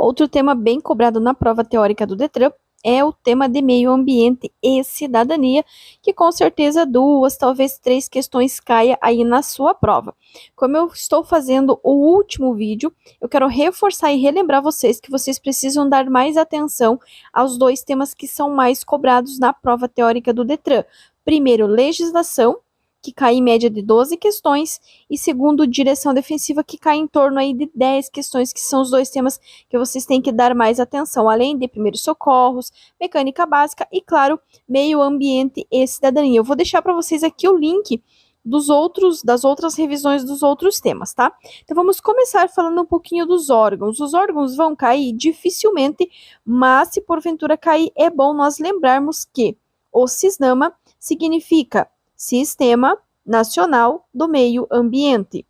Outro tema bem cobrado na prova teórica do Detran é o tema de meio ambiente e cidadania, que com certeza 2, talvez 3 questões caia aí na sua prova. Como eu estou fazendo o último vídeo, eu quero reforçar e relembrar vocês que vocês precisam dar mais atenção aos 2 temas que são mais cobrados na prova teórica do Detran. Primeiro, legislação, que cai em média de 12 questões, e segundo, direção defensiva, que cai em torno aí de 10 questões, que são os 2 temas que vocês têm que dar mais atenção, além de primeiros socorros, mecânica básica e, claro, meio ambiente e cidadania. Eu vou deixar para vocês aqui o link das outras revisões dos outros temas, tá? Então vamos começar falando um pouquinho dos órgãos. Os órgãos vão cair dificilmente, mas se porventura cair, é bom nós lembrarmos que o CISNAMA significa Sistema Nacional do Meio Ambiente.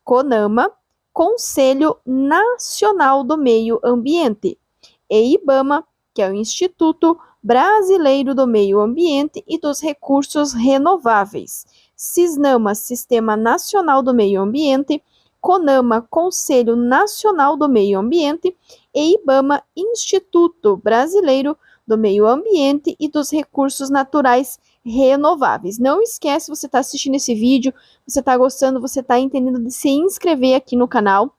CONAMA, Conselho Nacional do Meio Ambiente. E IBAMA, que é o Instituto Brasileiro do Meio Ambiente e dos Recursos Renováveis. CISNAMA, Sistema Nacional do Meio Ambiente. CONAMA, Conselho Nacional do Meio Ambiente. E IBAMA, Instituto Brasileiro do Meio Ambiente e dos Recursos Naturais Renováveis. Não esquece, você está assistindo esse vídeo, você está gostando, você está entendendo, de se inscrever aqui no canal,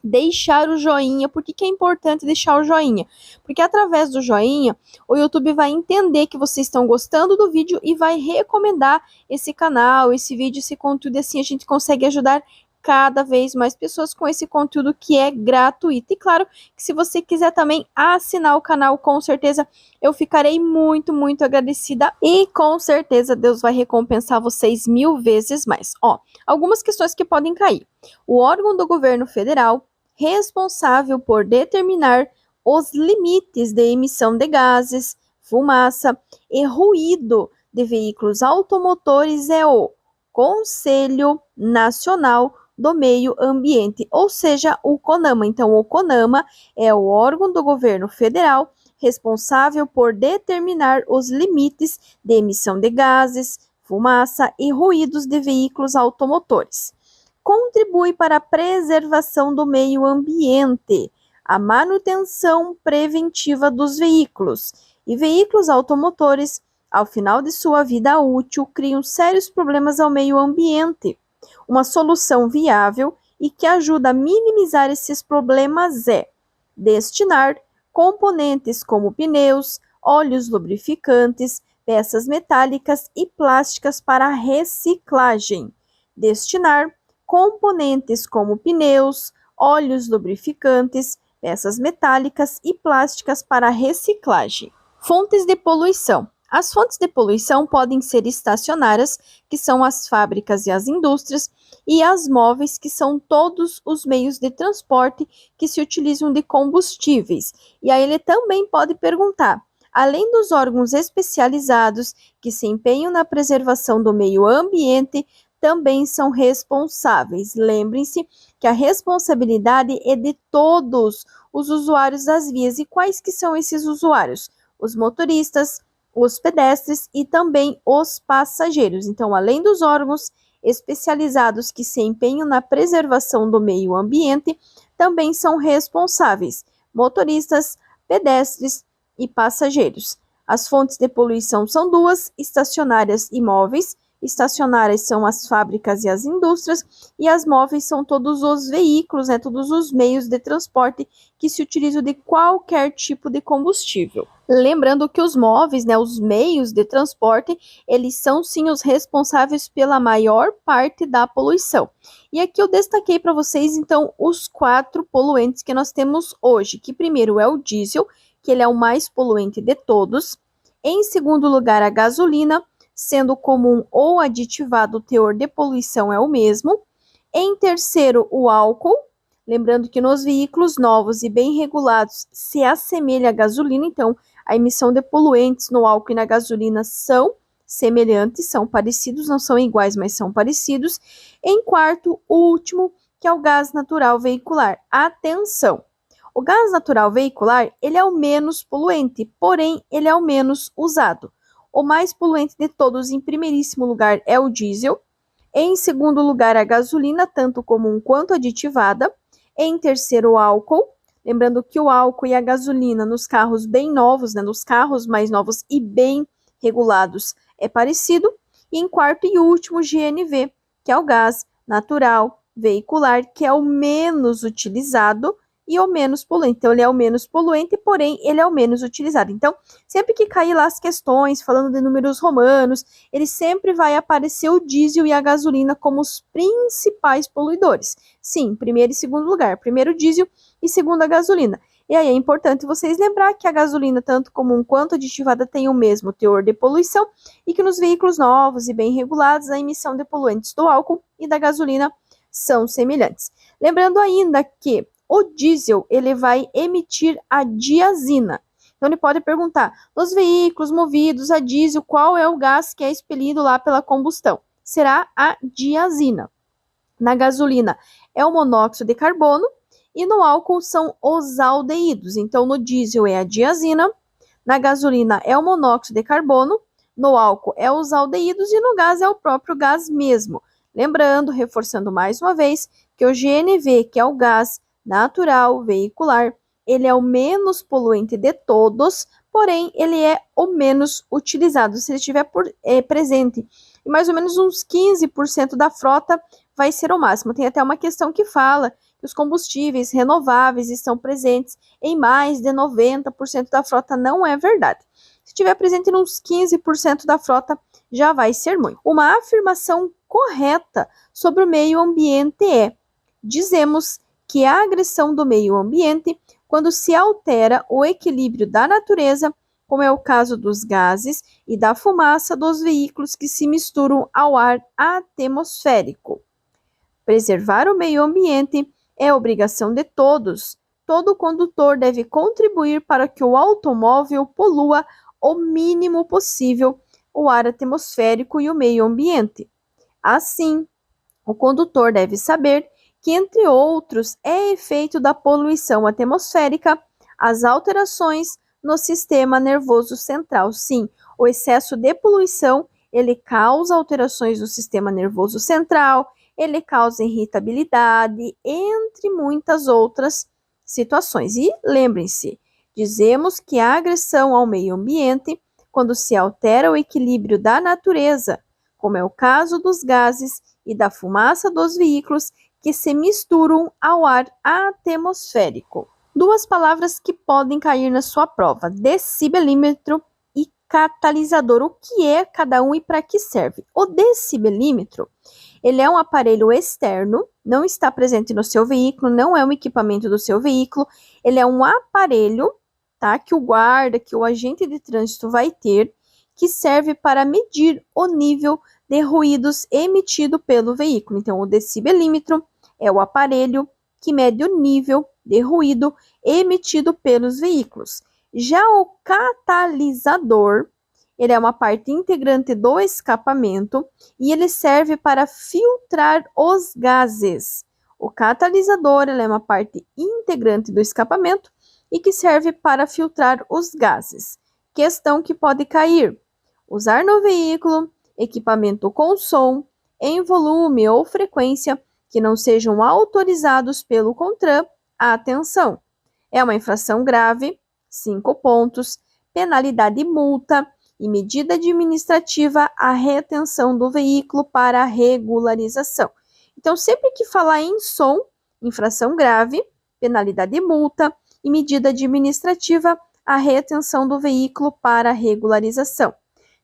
deixar o joinha. Por que é importante deixar o joinha? Porque através do joinha, o YouTube vai entender que vocês estão gostando do vídeo e vai recomendar esse canal, esse vídeo, esse conteúdo, e assim a gente consegue ajudar cada vez mais pessoas com esse conteúdo que é gratuito. E claro, que se você quiser também assinar o canal, com certeza eu ficarei muito, muito agradecida e com certeza Deus vai recompensar vocês 1000 vezes mais. Ó, algumas questões que podem cair. O órgão do governo federal responsável por determinar os limites de emissão de gases, fumaça e ruído de veículos automotores é o Conselho Nacional do Meio Ambiente, ou seja, o CONAMA. Então, o CONAMA é o órgão do governo federal responsável por determinar os limites de emissão de gases, fumaça e ruídos de veículos automotores. Contribui para a preservação do meio ambiente, a manutenção preventiva dos veículos e veículos automotores, ao final de sua vida útil, criam sérios problemas ao meio ambiente. Uma solução viável e que ajuda a minimizar esses problemas é destinar componentes como pneus, óleos lubrificantes, peças metálicas e plásticas para reciclagem. Destinar componentes como pneus, óleos lubrificantes, peças metálicas e plásticas para reciclagem. Fontes de poluição. As fontes de poluição podem ser estacionárias, que são as fábricas e as indústrias, e as móveis, que são todos os meios de transporte que se utilizam de combustíveis. E aí ele também pode perguntar, além dos órgãos especializados que se empenham na preservação do meio ambiente, também são responsáveis. Lembrem-se que a responsabilidade é de todos os usuários das vias. E quais que são esses usuários? Os motoristas, os pedestres e também os passageiros. Então, além dos órgãos especializados que se empenham na preservação do meio ambiente, também são responsáveis motoristas, pedestres e passageiros. As fontes de poluição são 2, estacionárias e móveis. Estacionárias são as fábricas e as indústrias, e as móveis são todos os veículos, todos os meios de transporte que se utilizam de qualquer tipo de combustível. Lembrando que os móveis, os meios de transporte, eles são sim os responsáveis pela maior parte da poluição. E aqui eu destaquei para vocês, então, os 4 poluentes que nós temos hoje, que primeiro é o diesel, que ele é o mais poluente de todos. Em segundo lugar, a gasolina, sendo comum ou aditivado, o teor de poluição é o mesmo. Em terceiro, o álcool, lembrando que nos veículos novos e bem regulados se assemelha à gasolina, então a emissão de poluentes no álcool e na gasolina são semelhantes, são parecidos, não são iguais, mas são parecidos. Em quarto, o último, que é o gás natural veicular. Atenção! O gás natural veicular, ele é o menos poluente, porém ele é o menos usado. O mais poluente de todos, em primeiríssimo lugar, é o diesel. Em segundo lugar, a gasolina, tanto comum quanto aditivada. Em terceiro, o álcool. Lembrando que o álcool e a gasolina nos carros bem novos, né, nos carros mais novos e bem regulados, é parecido. E em quarto e último, GNV, que é o gás natural veicular, que é o menos utilizado e o menos poluente. Então, ele é o menos poluente, porém, ele é o menos utilizado. Então, sempre que cair lá as questões, falando de números romanos, ele sempre vai aparecer o diesel e a gasolina como os principais poluidores. Sim, primeiro e segundo lugar. Primeiro o diesel e segundo a gasolina. E aí é importante vocês lembrar que a gasolina, tanto comum quanto aditivada, tem o mesmo teor de poluição e que nos veículos novos e bem regulados, a emissão de poluentes do álcool e da gasolina são semelhantes. Lembrando ainda que o diesel ele vai emitir a diazina. Então ele pode perguntar, nos veículos movidos a diesel, qual é o gás que é expelido lá pela combustão? Será a diazina. Na gasolina é o monóxido de carbono e no álcool são os aldeídos. Então, no diesel é a diazina, na gasolina é o monóxido de carbono, no álcool é os aldeídos e no gás é o próprio gás mesmo. Lembrando, reforçando mais uma vez, que o GNV, que é o gás natural veicular, ele é o menos poluente de todos, porém ele é o menos utilizado. Se ele estiver presente em mais ou menos uns 15% da frota, vai ser o máximo. Tem até uma questão que fala que os combustíveis renováveis estão presentes em mais de 90% da frota. Não é verdade. Se estiver presente em uns 15% da frota, já vai ser muito. Uma afirmação correta sobre o meio ambiente é: dizemos que a agressão do meio ambiente quando se altera o equilíbrio da natureza, como é o caso dos gases e da fumaça dos veículos que se misturam ao ar atmosférico. Preservar o meio ambiente é obrigação de todos. Todo condutor deve contribuir para que o automóvel polua o mínimo possível o ar atmosférico e o meio ambiente. Assim, o condutor deve saber que, entre outros, é efeito da poluição atmosférica as alterações no sistema nervoso central. Sim, o excesso de poluição, ele causa alterações no sistema nervoso central, ele causa irritabilidade, entre muitas outras situações. E lembrem-se, dizemos que a agressão ao meio ambiente, quando se altera o equilíbrio da natureza, como é o caso dos gases e da fumaça dos veículos que se misturam ao ar atmosférico. Duas palavras que podem cair na sua prova: decibelímetro e catalisador. O que é cada um e para que serve? O decibelímetro, ele é um aparelho externo, não está presente no seu veículo, não é um equipamento do seu veículo, ele é um aparelho, tá, que o guarda, que o agente de trânsito vai ter, que serve para medir o nível de ruídos emitido pelo veículo. Então, o decibelímetro é o aparelho que mede o nível de ruído emitido pelos veículos. Já o catalisador, ele é uma parte integrante do escapamento e ele serve para filtrar os gases. O catalisador, ele é uma parte integrante do escapamento e que serve para filtrar os gases. Questão que pode cair: usar no veículo equipamento com som em volume ou frequência que não sejam autorizados pelo CONTRAN. Atenção! É uma infração grave, 5 pontos, penalidade e multa e medida administrativa a retenção do veículo para regularização. Então, sempre que falar em som, infração grave, penalidade e multa e medida administrativa a retenção do veículo para regularização.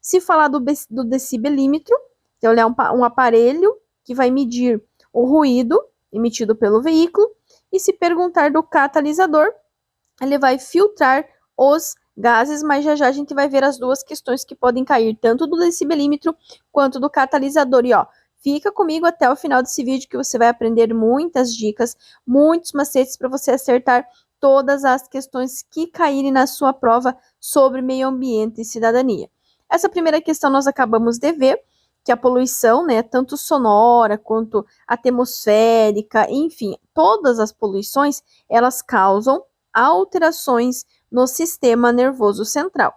Se falar do decibelímetro, então ele é um aparelho que vai medir o ruído emitido pelo veículo, e se perguntar do catalisador, ele vai filtrar os gases, mas já a gente vai ver as duas questões que podem cair, tanto do decibelímetro quanto do catalisador. E ó, fica comigo até o final desse vídeo que você vai aprender muitas dicas, muitos macetes para você acertar todas as questões que caírem na sua prova sobre meio ambiente e cidadania. Essa primeira questão nós acabamos de ver, que a poluição, né, tanto sonora quanto atmosférica, enfim, todas as poluições, elas causam alterações no sistema nervoso central.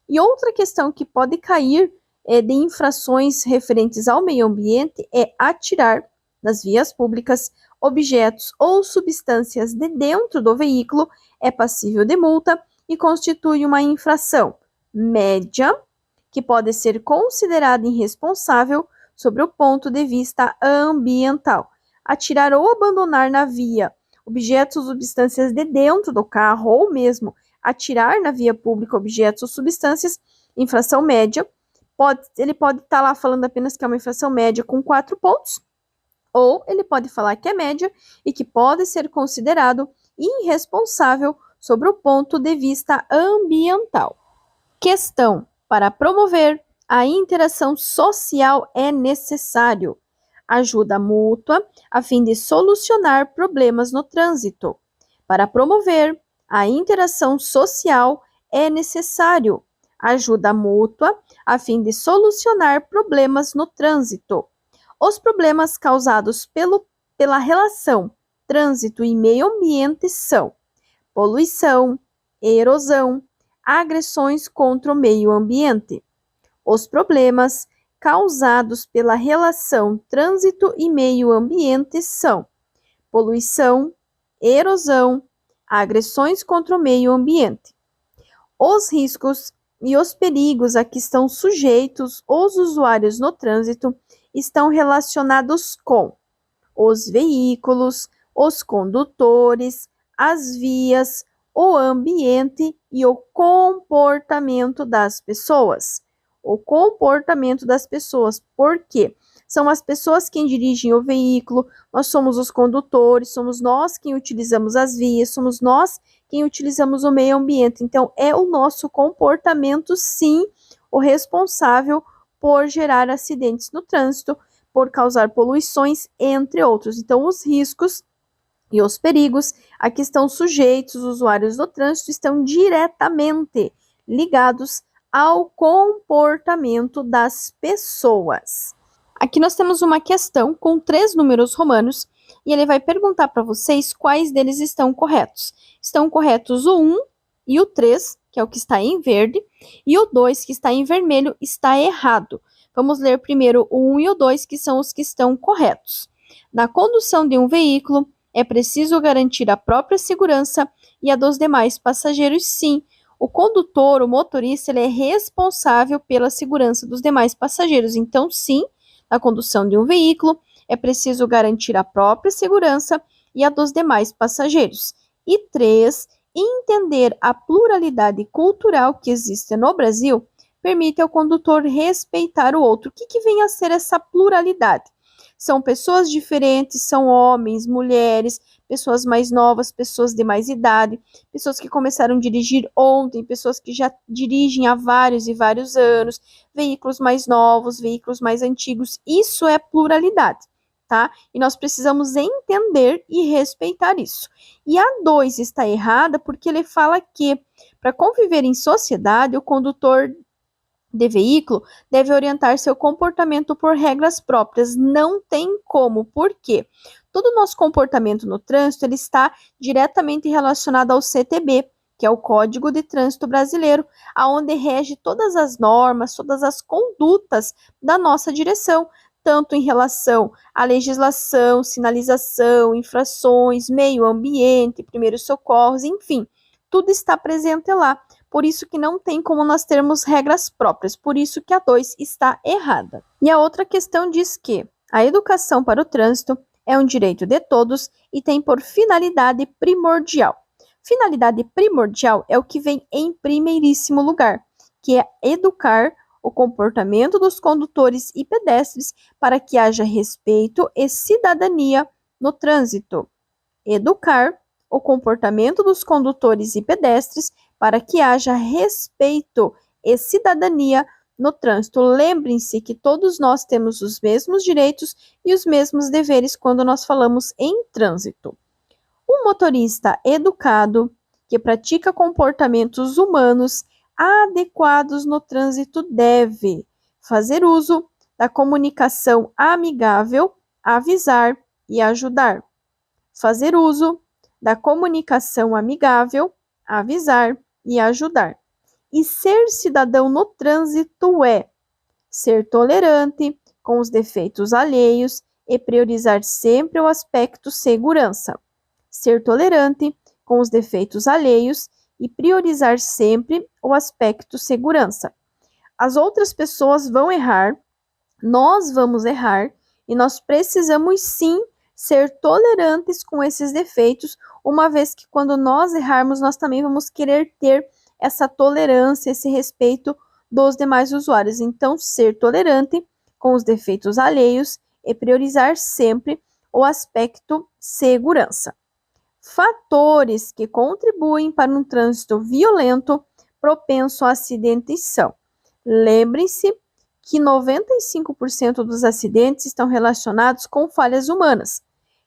E outra questão que pode cair de infrações referentes ao meio ambiente é atirar nas vias públicas objetos ou substâncias de dentro do veículo é passível de multa e constitui uma infração média, que pode ser considerada irresponsável sobre o ponto de vista ambiental. Atirar ou abandonar na via objetos ou substâncias de dentro do carro, ou mesmo atirar na via pública objetos ou substâncias, infração média. Ele pode estar lá falando apenas que é uma infração média com 4 pontos, ou ele pode falar que é média e que pode ser considerado irresponsável sobre o ponto de vista ambiental. Questão: para promover a interação social é necessário ajuda mútua a fim de solucionar problemas no trânsito. Para promover a interação social é necessário ajuda mútua a fim de solucionar problemas no trânsito. Os problemas causados pela relação trânsito e meio ambiente são poluição, erosão, agressões contra o meio ambiente. Os problemas causados pela relação trânsito e meio ambiente são poluição, erosão, agressões contra o meio ambiente. Os riscos e os perigos a que estão sujeitos os usuários no trânsito estão relacionados com os veículos, os condutores, as vias, o ambiente e o comportamento das pessoas. O comportamento das pessoas, porque são as pessoas quem dirigem o veículo, nós somos os condutores, somos nós quem utilizamos as vias, somos nós quem utilizamos o meio ambiente. Então, é o nosso comportamento, sim, o responsável por gerar acidentes no trânsito, por causar poluições, entre outros. Então, os riscos e os perigos a que estão sujeitos os usuários do trânsito estão diretamente ligados ao comportamento das pessoas. Aqui nós temos uma questão com 3 números romanos e ele vai perguntar para vocês quais deles estão corretos. Estão corretos o 1 e o 3, que é o que está em verde, e o 2, que está em vermelho, está errado. Vamos ler primeiro o 1 e o 2, que são os que estão corretos. Na condução de um veículo, é preciso garantir a própria segurança e a dos demais passageiros, sim. O condutor, o motorista, ele é responsável pela segurança dos demais passageiros. Então, sim, na condução de um veículo, é preciso garantir a própria segurança e a dos demais passageiros. E 3, entender a pluralidade cultural que existe no Brasil permite ao condutor respeitar o outro. O que vem a ser essa pluralidade? São pessoas diferentes, são homens, mulheres, pessoas mais novas, pessoas de mais idade, pessoas que começaram a dirigir ontem, pessoas que já dirigem há vários e vários anos, veículos mais novos, veículos mais antigos. Isso é pluralidade, tá? E nós precisamos entender e respeitar isso. E a 2 está errada porque ele fala que, para conviver em sociedade, o condutor de veículo deve orientar seu comportamento por regras próprias. Não tem como. Por quê? Todo o nosso comportamento no trânsito ele está diretamente relacionado ao CTB, que é o Código de Trânsito Brasileiro, aonde rege todas as normas, todas as condutas da nossa direção, tanto em relação à legislação, sinalização, infrações, meio ambiente, primeiros socorros, enfim, tudo está presente lá. Por isso que não tem como nós termos regras próprias, por isso que a 2 está errada. E a outra questão diz que a educação para o trânsito é um direito de todos e tem por finalidade primordial. Finalidade primordial é o que vem em primeiríssimo lugar, que é educar o comportamento dos condutores e pedestres para que haja respeito e cidadania no trânsito. Educar o comportamento dos condutores e pedestres para que haja respeito e cidadania no trânsito. Lembrem-se que todos nós temos os mesmos direitos e os mesmos deveres quando nós falamos em trânsito. Um motorista educado que pratica comportamentos humanos adequados no trânsito deve fazer uso da comunicação amigável, avisar e ajudar. Fazer uso da comunicação amigável, avisar e ajudar. E ser cidadão no trânsito é ser tolerante com os defeitos alheios e priorizar sempre o aspecto segurança. Ser tolerante com os defeitos alheios e priorizar sempre o aspecto segurança. As outras pessoas vão errar, nós vamos errar e nós precisamos sim ser tolerantes com esses defeitos, uma vez que quando nós errarmos, nós também vamos querer ter essa tolerância, esse respeito dos demais usuários. Então, ser tolerante com os defeitos alheios e priorizar sempre o aspecto segurança. Fatores que contribuem para um trânsito violento propenso a acidentes são: lembrem-se que 95% dos acidentes estão relacionados com falhas humanas,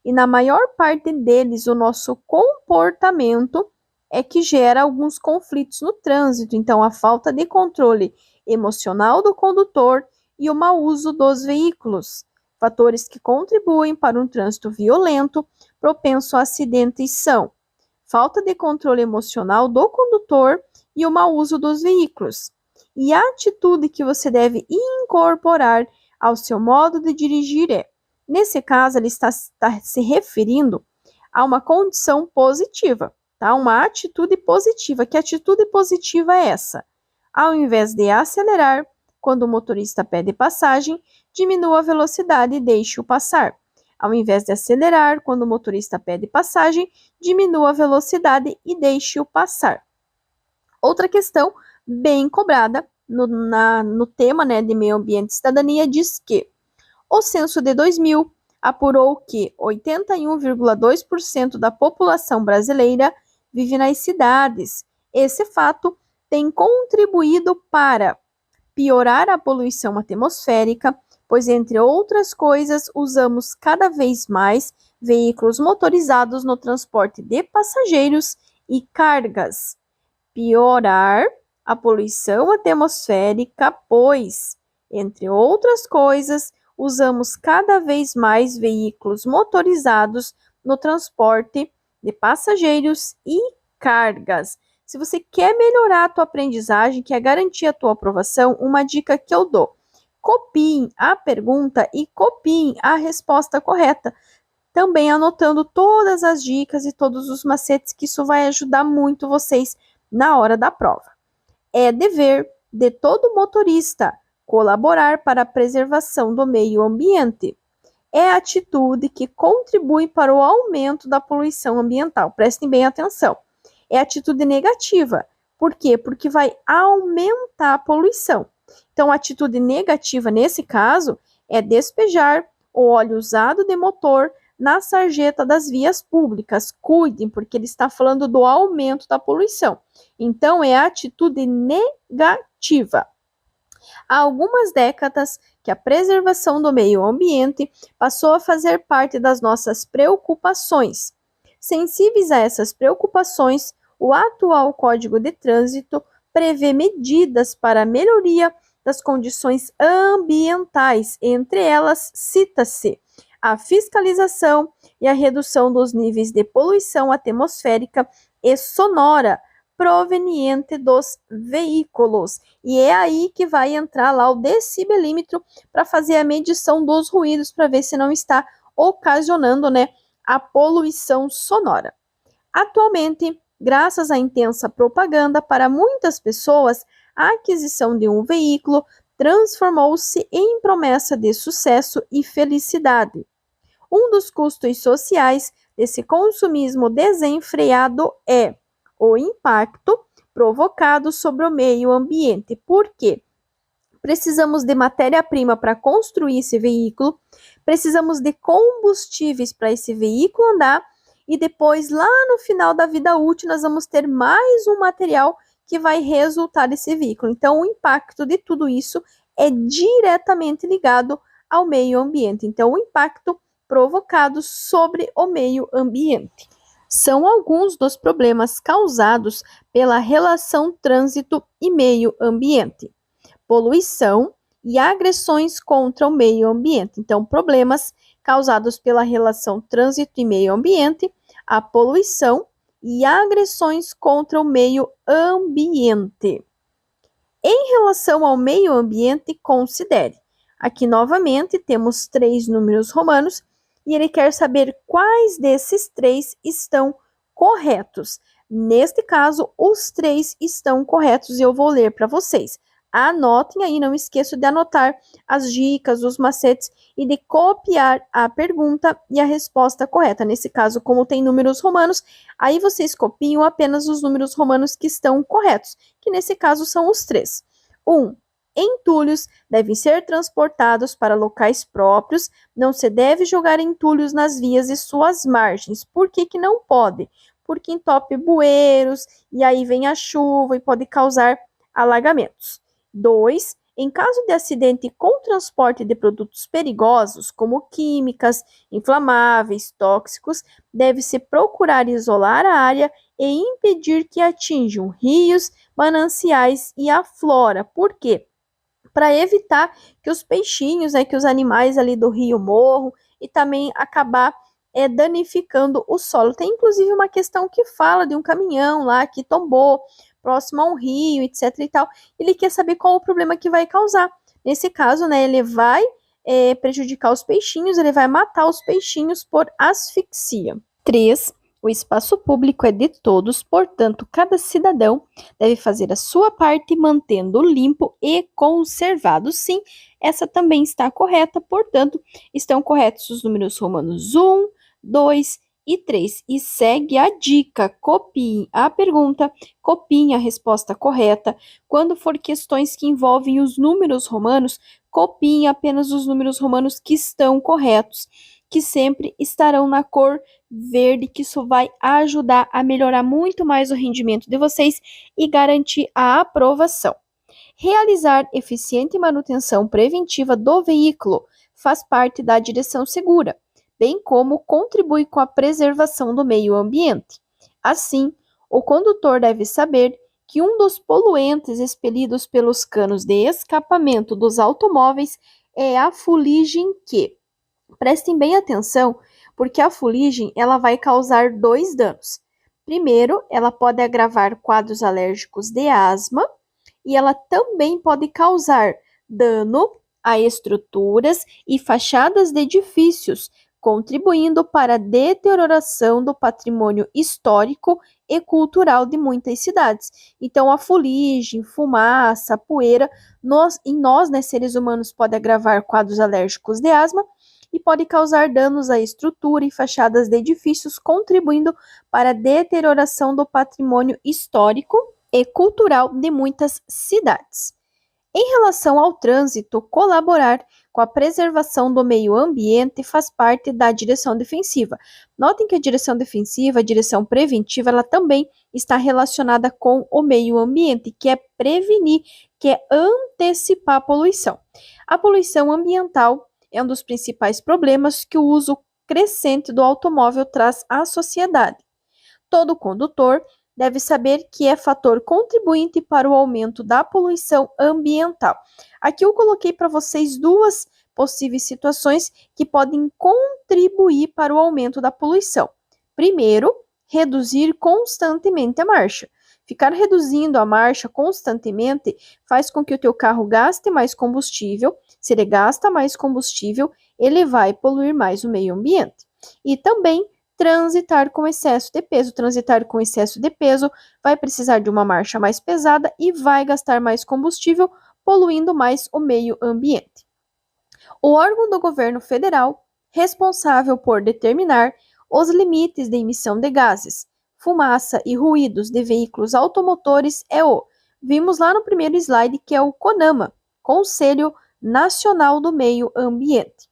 e na maior parte deles o nosso comportamento é que gera alguns conflitos no trânsito. Então, a falta de controle emocional do condutor e o mau uso dos veículos. Fatores que contribuem para um trânsito violento propenso a acidentes são: falta de controle emocional do condutor e o mau uso dos veículos. E a atitude que você deve incorporar ao seu modo de dirigir é: nesse caso, ele está se referindo a uma condição positiva, tá? Uma atitude positiva. Que atitude positiva é essa? Ao invés de acelerar, quando o motorista pede passagem, diminua a velocidade e deixe-o passar. Ao invés de acelerar, quando o motorista pede passagem, diminua a velocidade e deixe-o passar. Outra questão bem cobrada no tema, né, de meio ambiente e cidadania diz que o censo de 2000 apurou que 81,2% da população brasileira vive nas cidades. Esse fato tem contribuído para piorar a poluição atmosférica, pois, entre outras coisas, usamos cada vez mais veículos motorizados no transporte de passageiros e cargas. Piorar a poluição atmosférica, pois, entre outras coisas, usamos cada vez mais veículos motorizados no transporte de passageiros e cargas. Se você quer melhorar a tua aprendizagem, quer garantir a tua aprovação, uma dica que eu dou: copiem a pergunta e copiem a resposta correta, também anotando todas as dicas e todos os macetes, que isso vai ajudar muito vocês na hora da prova. É dever de todo motorista colaborar para a preservação do meio ambiente. É atitude que contribui para o aumento da poluição ambiental. Prestem bem atenção. É atitude negativa. Por quê? Porque vai aumentar a poluição. Então, a atitude negativa, nesse caso, é despejar o óleo usado de motor na sarjeta das vias públicas. Cuidem, porque ele está falando do aumento da poluição. Então, é a atitude negativa. Há algumas décadas que a preservação do meio ambiente passou a fazer parte das nossas preocupações. Sensíveis a essas preocupações, o atual Código de Trânsito prevê medidas para a melhoria das condições ambientais. Entre elas, cita-se a fiscalização e a redução dos níveis de poluição atmosférica e sonora proveniente dos veículos. E é aí que vai entrar lá o decibelímetro para fazer a medição dos ruídos, para ver se não está ocasionando, né, a poluição sonora. Atualmente, graças à intensa propaganda, para muitas pessoas, a aquisição de um veículo transformou-se em promessa de sucesso e felicidade. Um dos custos sociais desse consumismo desenfreado é o impacto provocado sobre o meio ambiente. Por quê? Precisamos de matéria-prima para construir esse veículo, precisamos de combustíveis para esse veículo andar, e depois, lá no final da vida útil, nós vamos ter mais um material que vai resultar desse veículo. Então, o impacto de tudo isso é diretamente ligado ao meio ambiente. Então, o impacto provocado sobre o meio ambiente são alguns dos problemas causados pela relação trânsito e meio ambiente: poluição e agressões contra o meio ambiente. Então, problemas causados pela relação trânsito e meio ambiente, a poluição e agressões contra o meio ambiente. Em relação ao meio ambiente, considere Aqui novamente temos 3 números romanos e ele quer saber quais desses 3 estão corretos. Neste caso, os 3 estão corretos e eu vou ler para vocês. Anotem aí, não esqueçam de anotar as dicas, os macetes e de copiar a pergunta e a resposta correta. Nesse caso, como tem números romanos, aí vocês copiam apenas os números romanos que estão corretos, que nesse caso são os 3. 1. Entulhos devem ser transportados para locais próprios, não se deve jogar entulhos nas vias e suas margens. Por que que não pode? Porque entope bueiros e aí vem a chuva e pode causar alagamentos. 2. Em caso de acidente com transporte de produtos perigosos, como químicas, inflamáveis, tóxicos, deve-se procurar isolar a área e impedir que atinjam rios, mananciais e a flora. Por quê? Para evitar que os peixinhos, que os animais ali do rio morram e também acabar danificando o solo. Tem inclusive uma questão que fala de um caminhão lá que tombou próximo a um rio, etc e tal. Ele quer saber qual o problema que vai causar. Nesse caso, ele vai prejudicar os peixinhos, ele vai matar os peixinhos por asfixia. 3. O espaço público é de todos, portanto, cada cidadão deve fazer a sua parte mantendo limpo e conservado. Sim, essa também está correta, portanto, estão corretos os números romanos 1, 2 e 3. E segue a dica: copiem a pergunta, copiem a resposta correta. Quando for questões que envolvem os números romanos, copiem apenas os números romanos que estão corretos, que sempre estarão na cor verde, que isso vai ajudar a melhorar muito mais o rendimento de vocês e garantir a aprovação. Realizar eficiente manutenção preventiva do veículo faz parte da direção segura, bem como contribui com a preservação do meio ambiente. Assim, o condutor deve saber que um dos poluentes expelidos pelos canos de escapamento dos automóveis é a fuligem que, prestem bem atenção, porque a fuligem ela vai causar 2 danos. Primeiro, ela pode agravar quadros alérgicos de asma e ela também pode causar dano a estruturas e fachadas de edifícios, contribuindo para a deterioração do patrimônio histórico e cultural de muitas cidades. Então, a fuligem, fumaça, poeira, em nós, seres humanos, pode agravar quadros alérgicos de asma e pode causar danos à estrutura e fachadas de edifícios, contribuindo para a deterioração do patrimônio histórico e cultural de muitas cidades. Em relação ao trânsito, colaborar com a preservação do meio ambiente faz parte da direção defensiva. Notem que a direção defensiva, a direção preventiva, ela também está relacionada com o meio ambiente, que é prevenir, que é antecipar a poluição. A poluição ambiental é um dos principais problemas que o uso crescente do automóvel traz à sociedade. Todo condutor deve saber que é fator contribuinte para o aumento da poluição ambiental. Aqui eu coloquei para vocês 2 possíveis situações que podem contribuir para o aumento da poluição. Primeiro, reduzir constantemente a marcha. Ficar reduzindo a marcha constantemente faz com que o teu carro gaste mais combustível. Se ele gasta mais combustível, ele vai poluir mais o meio ambiente. E também transitar com excesso de peso. Transitar com excesso de peso vai precisar de uma marcha mais pesada e vai gastar mais combustível, poluindo mais o meio ambiente. O órgão do governo federal responsável por determinar os limites de emissão de gases, fumaça e ruídos de veículos automotores vimos lá no primeiro slide, que é o CONAMA, Conselho Nacional do Meio Ambiente.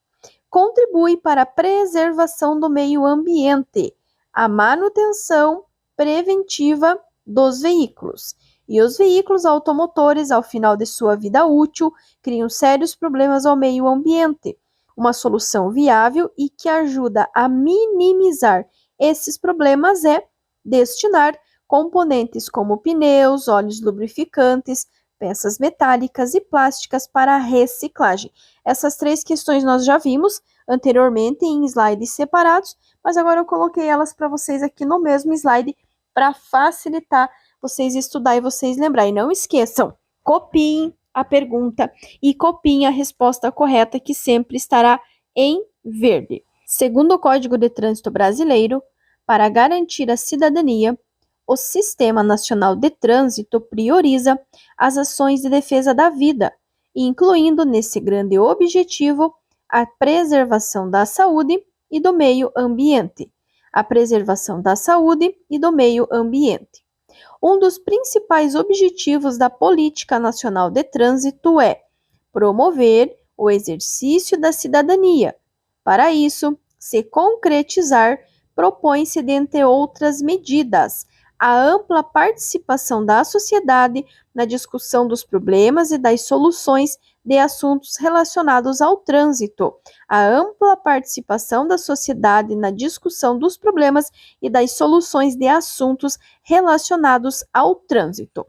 Contribui para a preservação do meio ambiente, a manutenção preventiva dos veículos. E os veículos automotores, ao final de sua vida útil, criam sérios problemas ao meio ambiente. Uma solução viável e que ajuda a minimizar esses problemas é destinar componentes como pneus, óleos lubrificantes, peças metálicas e plásticas para a reciclagem. Essas 3 questões nós já vimos anteriormente em slides separados, mas agora eu coloquei elas para vocês aqui no mesmo slide para facilitar vocês estudar e vocês lembrar. E não esqueçam, copiem, a pergunta e copiem a resposta correta, que sempre estará em verde. Segundo o Código de Trânsito Brasileiro, para garantir a cidadania, o Sistema Nacional de Trânsito prioriza as ações de defesa da vida, incluindo nesse grande objetivo a preservação da saúde e do meio ambiente. A preservação da saúde e do meio ambiente. Um dos principais objetivos da Política Nacional de Trânsito é promover o exercício da cidadania. Para isso, se concretizar, propõe-se, dentre outras medidas, a ampla participação da sociedade na discussão dos problemas e das soluções de assuntos relacionados ao trânsito, a ampla participação da sociedade na discussão dos problemas e das soluções de assuntos relacionados ao trânsito.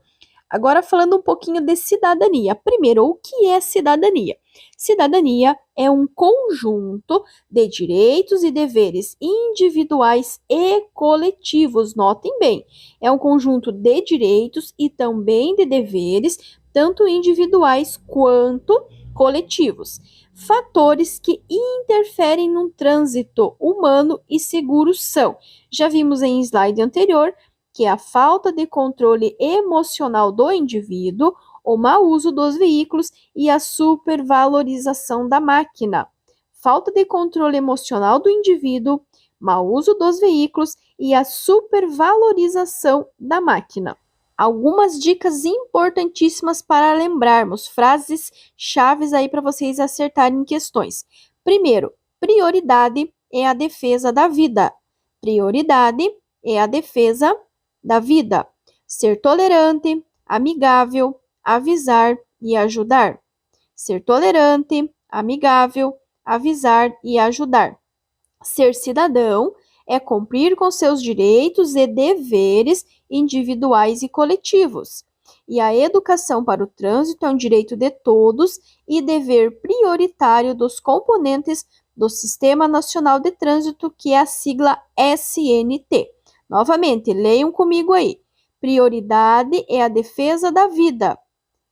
Agora, falando um pouquinho de cidadania. Primeiro, o que é cidadania? Cidadania é um conjunto de direitos e deveres individuais e coletivos. Notem bem, é um conjunto de direitos e também de deveres, tanto individuais quanto coletivos. Fatores que interferem no trânsito humano e seguro são, já vimos em slide anterior, que é a falta de controle emocional do indivíduo, o mau uso dos veículos e a supervalorização da máquina. Falta de controle emocional do indivíduo, mau uso dos veículos e a supervalorização da máquina. Algumas dicas importantíssimas para lembrarmos, frases chaves aí para vocês acertarem questões. Primeiro, prioridade é a defesa da vida. Prioridade é a defesa da vida. Ser tolerante, amigável, avisar e ajudar. Ser tolerante, amigável, avisar e ajudar. Ser cidadão é cumprir com seus direitos e deveres individuais e coletivos. E a educação para o trânsito é um direito de todos e dever prioritário dos componentes do Sistema Nacional de Trânsito, que é a sigla SNT. Novamente, leiam comigo aí. Prioridade é a defesa da vida.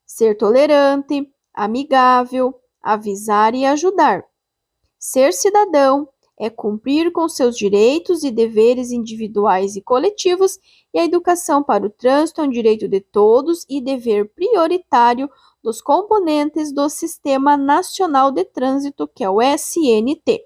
Ser tolerante, amigável, avisar e ajudar. Ser cidadão é cumprir com seus direitos e deveres individuais e coletivos, e a educação para o trânsito é um direito de todos e dever prioritário dos componentes do Sistema Nacional de Trânsito, que é o SNT.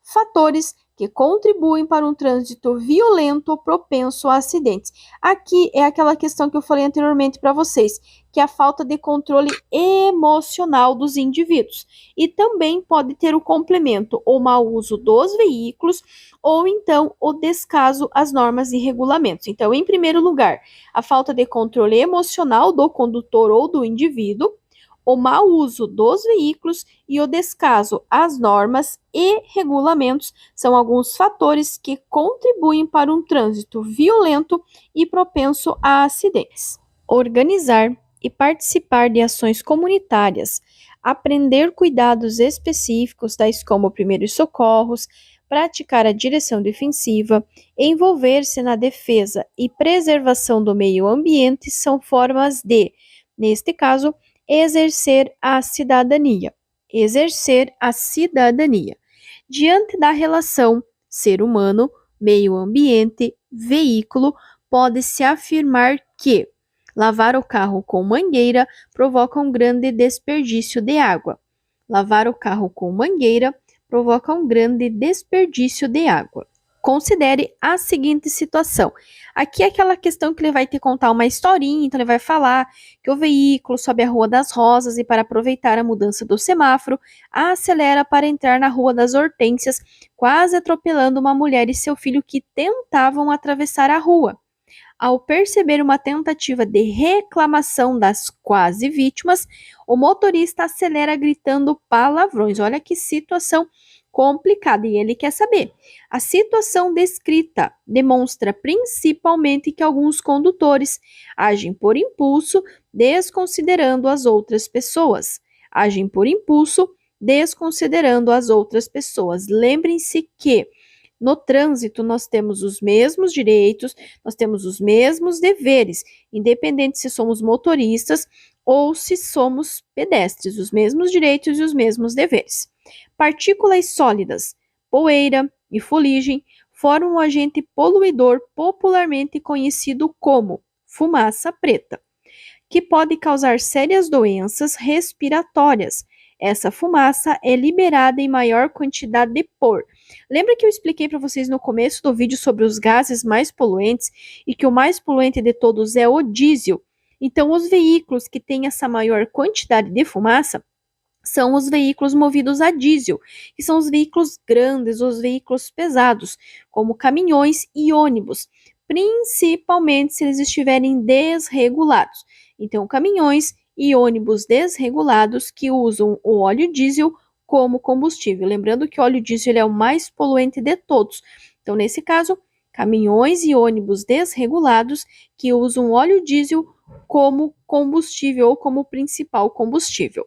Fatores que contribuem para um trânsito violento ou propenso a acidentes. Aqui é aquela questão que eu falei anteriormente para vocês, que é a falta de controle emocional dos indivíduos. E também pode ter o complemento, o mau uso dos veículos, ou então o descaso às normas e regulamentos. Então, em primeiro lugar, a falta de controle emocional do condutor ou do indivíduo, o mau uso dos veículos e o descaso às normas e regulamentos são alguns fatores que contribuem para um trânsito violento e propenso a acidentes. Organizar e participar de ações comunitárias, aprender cuidados específicos, tais como primeiros socorros, praticar a direção defensiva, envolver-se na defesa e preservação do meio ambiente são formas de, neste caso, exercer a cidadania. Exercer a cidadania. Diante da relação ser humano, meio ambiente, veículo, pode-se afirmar que lavar o carro com mangueira provoca um grande desperdício de água. Lavar o carro com mangueira provoca um grande desperdício de água. Considere a seguinte situação. Aqui é aquela questão que ele vai te contar uma historinha, então ele vai falar que o veículo sobe a Rua das Rosas e, para aproveitar a mudança do semáforo, acelera para entrar na Rua das Hortênsias, quase atropelando uma mulher e seu filho que tentavam atravessar a rua. Ao perceber uma tentativa de reclamação das quase vítimas, o motorista acelera gritando palavrões. Olha que situação complicada, e ele quer saber. A situação descrita demonstra principalmente que alguns condutores agem por impulso, desconsiderando as outras pessoas. Agem por impulso, desconsiderando as outras pessoas. Lembrem-se que No trânsito, nós temos os mesmos direitos, nós temos os mesmos deveres, independente se somos motoristas ou se somos pedestres, os mesmos direitos e os mesmos deveres. Partículas sólidas, poeira e fuligem formam um agente poluidor popularmente conhecido como fumaça preta, que pode causar sérias doenças respiratórias. Essa fumaça é liberada em maior quantidade por. Lembra que eu expliquei para vocês no começo do vídeo sobre os gases mais poluentes e que o mais poluente de todos é o diesel? Então, os veículos que têm essa maior quantidade de fumaça são os veículos movidos a diesel, que são os veículos grandes, os veículos pesados, como caminhões e ônibus, principalmente se eles estiverem desregulados. Então, caminhões e ônibus desregulados que usam o óleo diesel como combustível. Lembrando que o óleo diesel é o mais poluente de todos. Então, nesse caso, caminhões e ônibus desregulados que usam óleo diesel como combustível ou como principal combustível.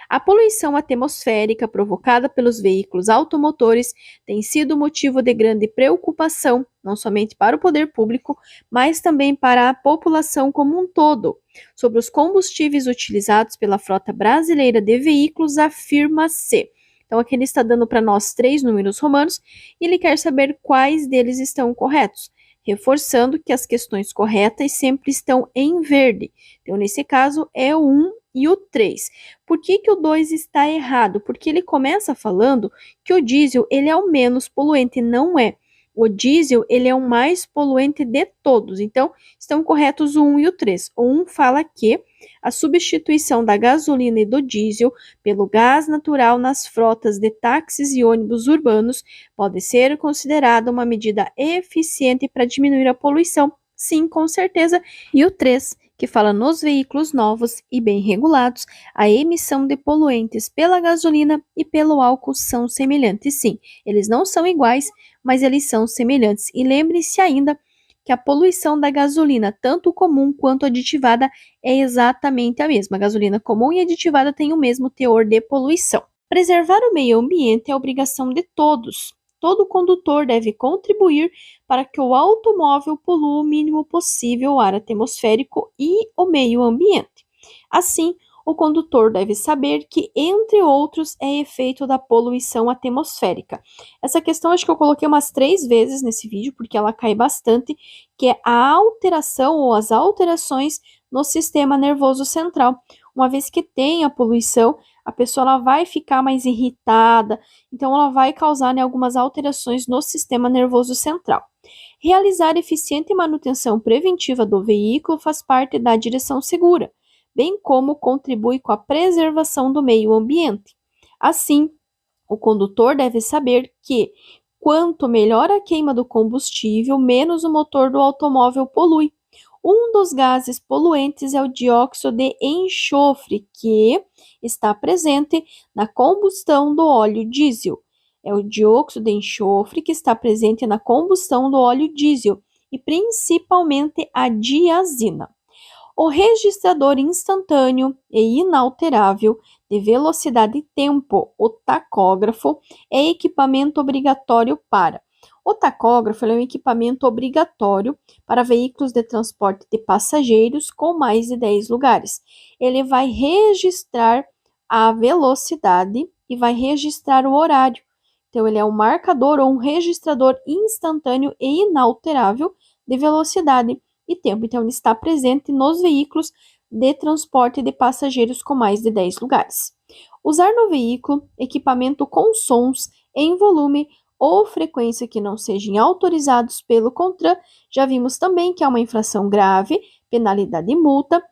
A poluição atmosférica provocada pelos veículos automotores tem sido motivo de grande preocupação, não somente para o poder público, mas também para a população como um todo. Sobre os combustíveis utilizados pela frota brasileira de veículos, afirma-se. Então, aqui ele está dando para nós 3 números romanos e ele quer saber quais deles estão corretos, reforçando que as questões corretas sempre estão em verde. Então, nesse caso, é o 1 e o 3. Por que o 2 está errado? Porque ele começa falando que o diesel ele é o menos poluente, não é. O diesel ele é o mais poluente de todos. Então, estão corretos o 1 e o 3. O 1 fala que a substituição da gasolina e do diesel pelo gás natural nas frotas de táxis e ônibus urbanos pode ser considerada uma medida eficiente para diminuir a poluição. Sim, com certeza. E o 3 que fala nos veículos novos e bem regulados, a emissão de poluentes pela gasolina e pelo álcool são semelhantes. Sim, eles não são iguais, mas eles são semelhantes. E lembre-se ainda que a poluição da gasolina, tanto comum quanto aditivada, é exatamente a mesma. A gasolina comum e aditivada têm o mesmo teor de poluição. Preservar o meio ambiente é obrigação de todos. Todo condutor deve contribuir para que o automóvel polua o mínimo possível o ar atmosférico e o meio ambiente. Assim, o condutor deve saber que, entre outros, é efeito da poluição atmosférica. Essa questão acho que eu coloquei umas 3 vezes nesse vídeo, porque ela cai bastante, que é a alteração ou as alterações no sistema nervoso central. Uma vez que tem a poluição, a pessoa ela vai ficar mais irritada, então ela vai causar, né, algumas alterações no sistema nervoso central. Realizar eficiente manutenção preventiva do veículo faz parte da direção segura, bem como contribui com a preservação do meio ambiente. Assim, o condutor deve saber que, quanto melhor a queima do combustível, menos o motor do automóvel polui. Um dos gases poluentes é o dióxido de enxofre, que está presente na combustão do óleo diesel. É o dióxido de enxofre que está presente na combustão do óleo diesel e principalmente a diazina. O registrador instantâneo e inalterável de velocidade e tempo, o tacógrafo, é equipamento obrigatório para. O tacógrafo é um equipamento obrigatório para veículos de transporte de passageiros com mais de 10 lugares. Ele vai registrar a velocidade e vai registrar o horário. Então, ele é um marcador ou um registrador instantâneo e inalterável de velocidade e tempo. Então, ele está presente nos veículos de transporte de passageiros com mais de 10 lugares. Usar no veículo equipamento com sons em volume ou frequência que não sejam autorizados pelo CONTRAN. Já vimos também que é uma infração grave, penalidade e multa,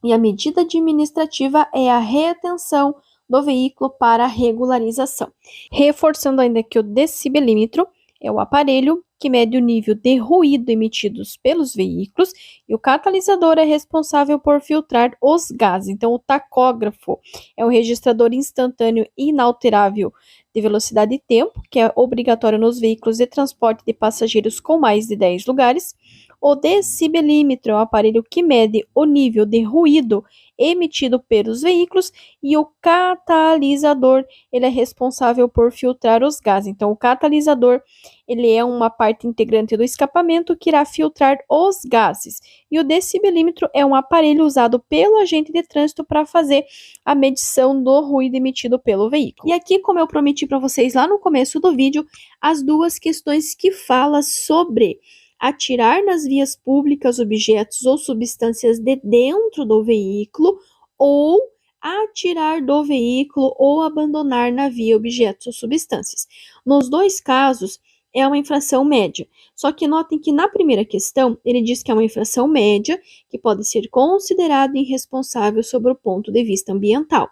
e a medida administrativa é a retenção do veículo para regularização. Reforçando ainda que o decibelímetro é o aparelho que mede o nível de ruído emitidos pelos veículos e o catalisador é responsável por filtrar os gases. Então, o tacógrafo é o registrador instantâneo e inalterável de velocidade e tempo, que é obrigatório nos veículos de transporte de passageiros com mais de 10 lugares. O decibelímetro é o aparelho que mede o nível de ruído emitido pelos veículos e o catalisador, ele é responsável por filtrar os gases. Então, o catalisador, ele é uma parte integrante do escapamento que irá filtrar os gases. E o decibelímetro é um aparelho usado pelo agente de trânsito para fazer a medição do ruído emitido pelo veículo. E aqui, como eu prometi para vocês lá no começo do vídeo, as duas questões que falam sobre atirar nas vias públicas objetos ou substâncias de dentro do veículo ou atirar do veículo ou abandonar na via objetos ou substâncias. Nos dois casos, é uma infração média. Só que notem que na primeira questão, ele diz que é uma infração média que pode ser considerada irresponsável sobre o ponto de vista ambiental.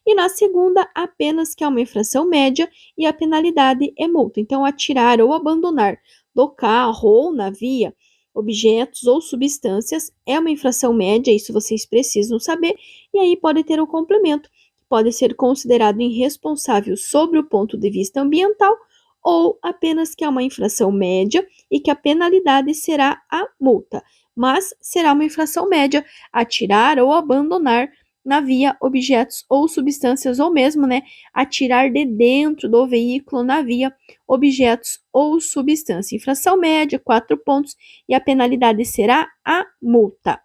E na segunda, apenas que é uma infração média e a penalidade é multa. Então, atirar ou abandonar do carro ou na via objetos ou substâncias é uma infração média, isso vocês precisam saber, e aí pode ter o complemento, pode ser considerado irresponsável sobre o ponto de vista ambiental ou apenas que é uma infração média e que a penalidade será a multa, mas será uma infração média atirar ou abandonar na via objetos ou substâncias, ou mesmo, atirar de dentro do veículo na via objetos ou substância. Infração média, 4 pontos, e a penalidade será a multa.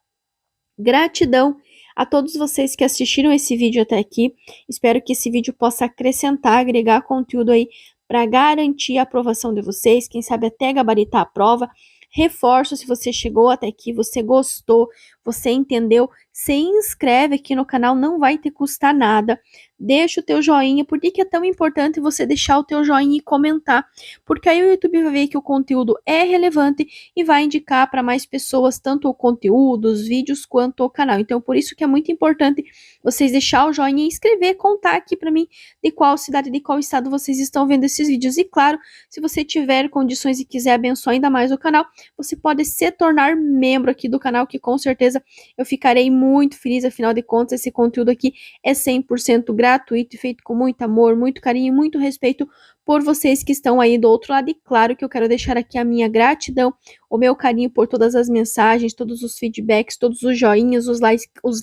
Gratidão a todos vocês que assistiram esse vídeo até aqui. Espero que esse vídeo possa acrescentar, agregar conteúdo aí para garantir a aprovação de vocês, quem sabe até gabaritar a prova. Reforço, se você chegou até aqui, você gostou, você entendeu, se inscreve aqui no canal, não vai te custar nada. Deixa o teu joinha, por que é tão importante você deixar o teu joinha e comentar? Porque aí o YouTube vai ver que o conteúdo é relevante e vai indicar para mais pessoas tanto o conteúdo, os vídeos, quanto o canal. Então, por isso que é muito importante vocês deixar o joinha e inscrever, contar aqui para mim de qual cidade, de qual estado vocês estão vendo esses vídeos. E claro, se você tiver condições e quiser abençoar ainda mais o canal, você pode se tornar membro aqui do canal, que com certeza eu ficarei muito feliz. Afinal de contas, esse conteúdo aqui é 100% gratuito e feito com muito amor, muito carinho e muito respeito por vocês que estão aí do outro lado. E claro que eu quero deixar aqui a minha gratidão, o meu carinho por todas as mensagens, todos os feedbacks, todos os joinhas, os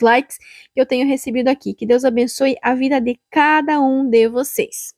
likes que eu tenho recebido aqui. Que Deus abençoe a vida de cada um de vocês.